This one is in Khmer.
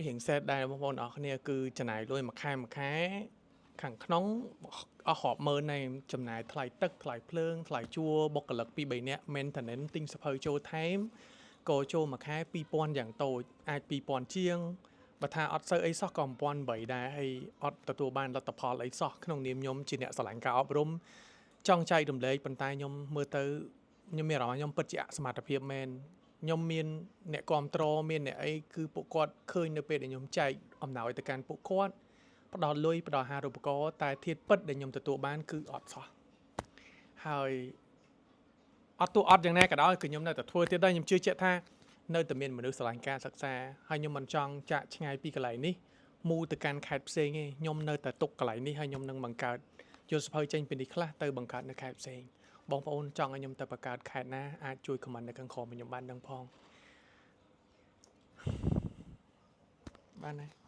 hiện xe đâyបងប្អូនអរគ្នាគឺចំណាយលុយមួយខែខាងក្នុងអស់រាប់ម៉ឺនnàyចំណាយថ្លៃទឹកថ្លៃភ្លើងថ្លៃជួលបុគ្គលិក2-3នាក់ maintenance ទិញសភៅចូលថែមក៏ចូលមួយខែ2000យ៉ាងតូចអាច2000ជាងបើថាអត់សូវអីសោះក៏1800ដែរហើយអត់ទទួលបានលទ្ធផលអីសោះក្នុងនាមខ្ញុំជាអ្នកស្រឡាញ់ការអប់រំចង់ចែករំលែកប៉ុន្តែខ្ញុំមើលទៅខ្ញុំមានអារម្មណ៍ខ្ញុំពិតជាអសមត្ថភាពមែនខ្ញុំមានអ្នកគ្រប់គ្រងមានអ្នកអីគឺពួកគាត់ឃើញនៅពេលដែលខ្ញុំចែកអំណោយទៅកាន់ពួកគាត់ផ្ដល់លុយផ្ដល់អាហារូបករណ៍តែធាតុពិតដែលខ្ញុំទទួលបានគឺអត់សោះហើយអត់យ៉ាងណាក៏ដោយគឺខ្ញុំនៅតែធ្វើទៀតដែរខ្ញុំជឿជាក់ថានៅតែមានមនុស្សស្រឡាញ់ការសិក្សាហើយខ្ញុំមិនចង់ចាក់ឆ្ងាយពីកន្លែងនេះមូទៅកាន់ខេត្តផ្សេងទេខ្ញុំនៅតែទុកកន្លែងនេះហើយខ្ញុំនឹងបង្កើតយកសភៅចេញពីនេះខ្លះទៅបង្កើតនៅខេត្តផ្សេងបងប្អូនចង់ឲ្យខ្ញុំទៅបង្កើតខេត្តណាអាចជួយ comment នៅខាងក្រោមខ្ញុំបានដឹងផងបានទេ